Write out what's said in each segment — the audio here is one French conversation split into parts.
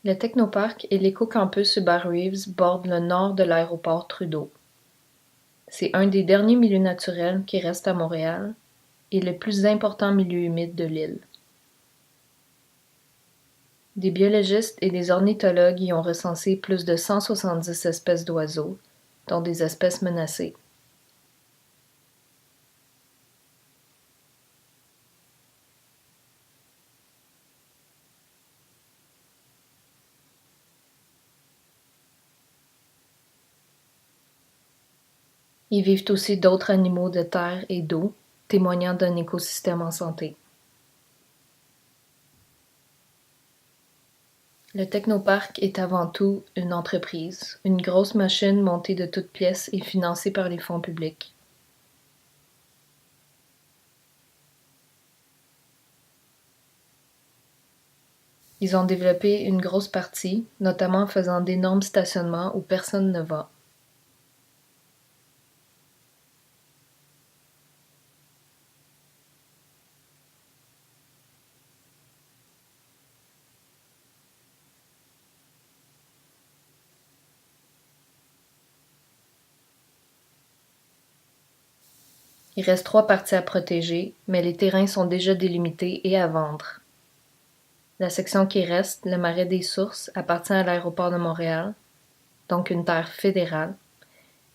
Le technoparc et l'éco-campus Hubert Reeves bordent le nord de l'aéroport Trudeau. C'est un des derniers milieux naturels qui reste à Montréal et le plus important milieu humide de l'île. Des biologistes et des ornithologues y ont recensé plus de 170 espèces d'oiseaux, dont des espèces menacées. Y vivent aussi d'autres animaux de terre et d'eau, témoignant d'un écosystème en santé. Le technoparc est avant tout une entreprise, une grosse machine montée de toutes pièces et financée par les fonds publics. Ils ont développé une grosse partie, notamment en faisant d'énormes stationnements où personne ne va. Il reste 3 parties à protéger, mais les terrains sont déjà délimités et à vendre. La section qui reste, le Marais des Sources, appartient à l'aéroport de Montréal, donc une terre fédérale,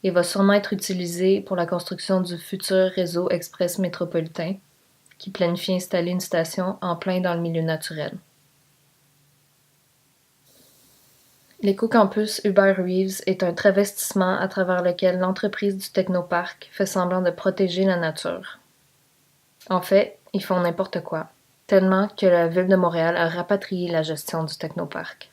et va sûrement être utilisée pour la construction du futur réseau express métropolitain, qui planifie installer une station en plein dans le milieu naturel. L'éco-campus Hubert Reeves est un travestissement à travers lequel l'entreprise du technoparc fait semblant de protéger la nature. En fait, ils font n'importe quoi, tellement que la Ville de Montréal a rapatrié la gestion du technoparc.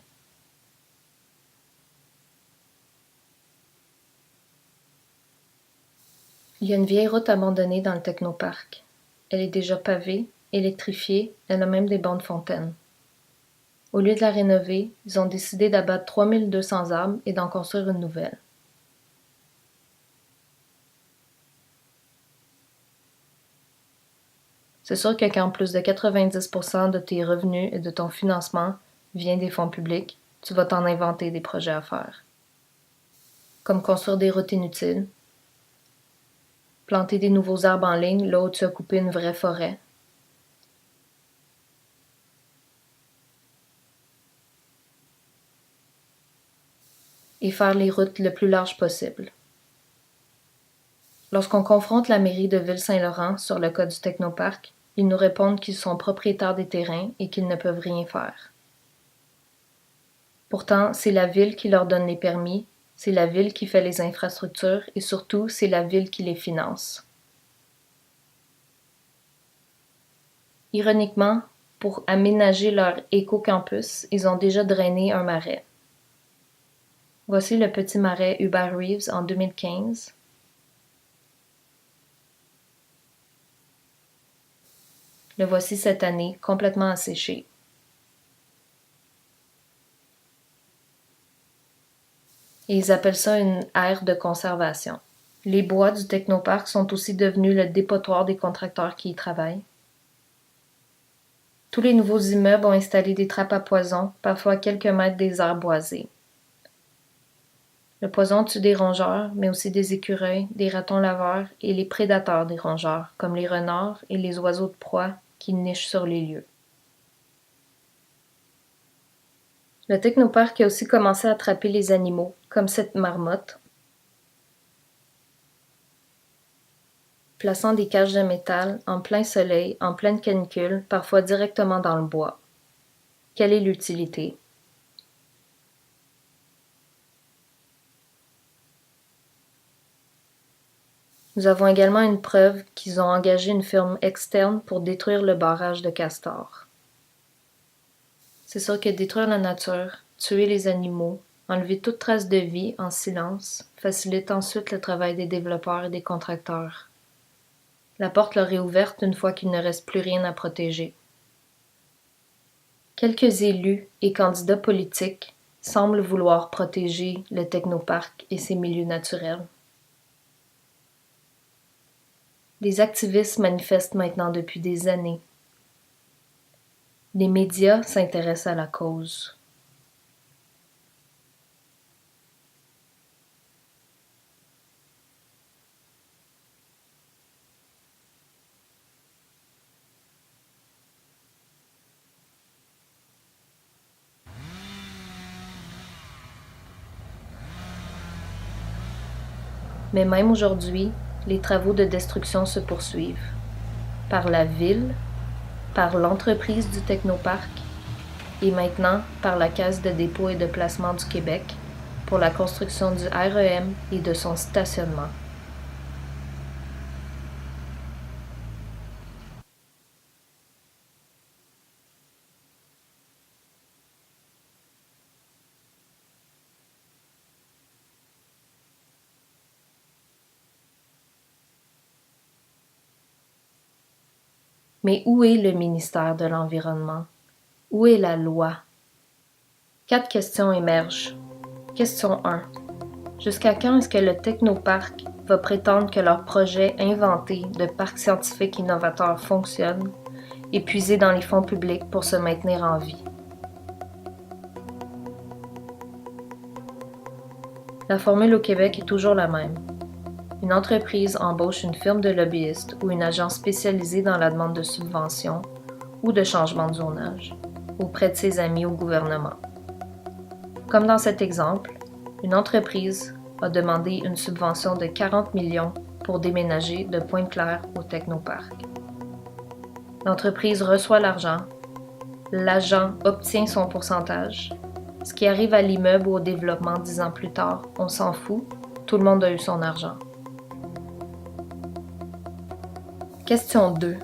Il y a une vieille route abandonnée dans le technoparc. Elle est déjà pavée, électrifiée, elle a même des bancs de fontaine. Au lieu de la rénover, ils ont décidé d'abattre 3200 arbres et d'en construire une nouvelle. C'est sûr que quand plus de 90% de tes revenus et de ton financement vient des fonds publics, tu vas t'en inventer des projets à faire. Comme construire des routes inutiles, planter des nouveaux arbres en ligne là où tu as coupé une vraie forêt, et faire les routes le plus larges possible. Lorsqu'on confronte la mairie de Ville-Saint-Laurent sur le cas du technoparc, ils nous répondent qu'ils sont propriétaires des terrains et qu'ils ne peuvent rien faire. Pourtant, c'est la ville qui leur donne les permis, c'est la ville qui fait les infrastructures et surtout, c'est la ville qui les finance. Ironiquement, pour aménager leur éco-campus, ils ont déjà drainé un marais. Voici le petit marais Hubert Reeves en 2015. Le voici cette année, complètement asséché. Et ils appellent ça une aire de conservation. Les bois du technoparc sont aussi devenus le dépotoir des contracteurs qui y travaillent. Tous les nouveaux immeubles ont installé des trappes à poison, parfois à quelques mètres des aires boisées. Le poison tue des rongeurs, mais aussi des écureuils, des ratons laveurs et les prédateurs des rongeurs, comme les renards et les oiseaux de proie qui nichent sur les lieux. Le technoparc a aussi commencé à attraper les animaux, comme cette marmotte, plaçant des cages de métal en plein soleil, en pleine canicule, parfois directement dans le bois. Quelle est l'utilité? Nous avons également une preuve qu'ils ont engagé une firme externe pour détruire le barrage de Castor. C'est sûr que détruire la nature, tuer les animaux, enlever toute trace de vie en silence, facilite ensuite le travail des développeurs et des contracteurs. La porte leur est ouverte une fois qu'il ne reste plus rien à protéger. Quelques élus et candidats politiques semblent vouloir protéger le technoparc et ses milieux naturels. Les activistes manifestent maintenant depuis des années. Les médias s'intéressent à la cause. Mais même aujourd'hui, les travaux de destruction se poursuivent. Par la ville, par l'entreprise du technoparc et maintenant par la Caisse de dépôt et de placement du Québec pour la construction du REM et de son stationnement. Mais où est le ministère de l'Environnement? Où est la loi? 4 questions émergent. Question 1. Jusqu'à quand est-ce que le technoparc va prétendre que leur projet inventé de parc scientifique innovateur fonctionne et puiser dans les fonds publics pour se maintenir en vie? La formule au Québec est toujours la même. Une entreprise embauche une firme de lobbyistes ou une agence spécialisée dans la demande de subventions ou de changement de zonage auprès de ses amis au gouvernement. Comme dans cet exemple, une entreprise a demandé une subvention de 40 millions pour déménager de Pointe-Claire au Technoparc. L'entreprise reçoit l'argent, l'agent obtient son pourcentage. Ce qui arrive à l'immeuble ou au développement 10 ans plus tard, on s'en fout, tout le monde a eu son argent. Question 2.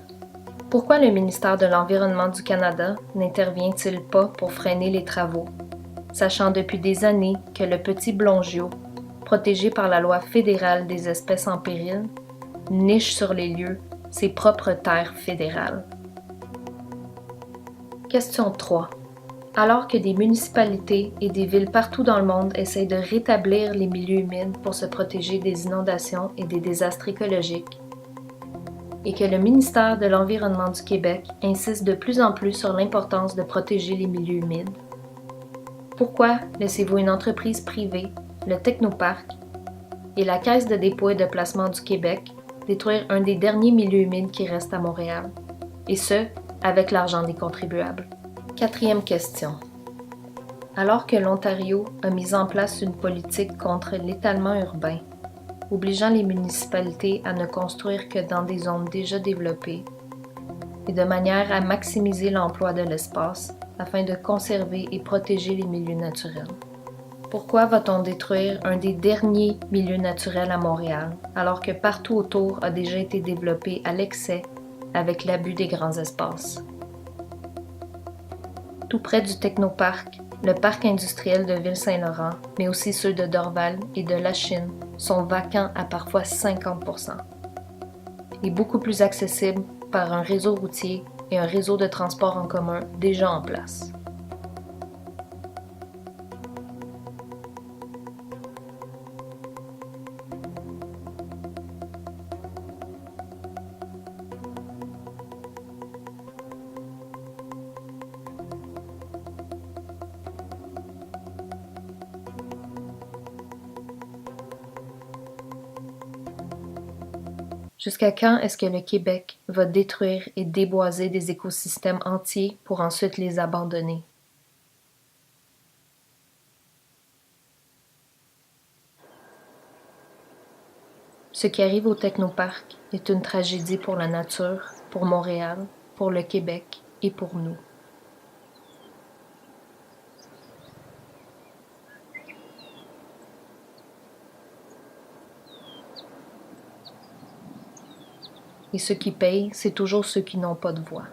Pourquoi le ministère de l'Environnement du Canada n'intervient-il pas pour freiner les travaux, sachant depuis des années que le petit blongiot, protégé par la loi fédérale des espèces en péril, niche sur les lieux ses propres terres fédérales? Question 3. Alors que des municipalités et des villes partout dans le monde essayent de rétablir les milieux humides pour se protéger des inondations et des désastres écologiques, et que le ministère de l'Environnement du Québec insiste de plus en plus sur l'importance de protéger les milieux humides, pourquoi laissez-vous une entreprise privée, le Technoparc, et la Caisse de dépôt et de placement du Québec détruire un des derniers milieux humides qui reste à Montréal, et ce, avec l'argent des contribuables? 4e question. Alors que l'Ontario a mis en place une politique contre l'étalement urbain, obligeant les municipalités à ne construire que dans des zones déjà développées, et de manière à maximiser l'emploi de l'espace afin de conserver et protéger les milieux naturels. Pourquoi va-t-on détruire un des derniers milieux naturels à Montréal, alors que partout autour a déjà été développé à l'excès avec l'abus des grands espaces? Tout près du Technoparc, le parc industriel de Ville-Saint-Laurent, mais aussi ceux de Dorval et de Lachine, sont vacants à parfois 50%, et beaucoup plus accessibles par un réseau routier et un réseau de transport en commun déjà en place. Jusqu'à quand est-ce que le Québec va détruire et déboiser des écosystèmes entiers pour ensuite les abandonner? Ce qui arrive au Technoparc est une tragédie pour la nature, pour Montréal, pour le Québec et pour nous. Et ceux qui payent, c'est toujours ceux qui n'ont pas de voix.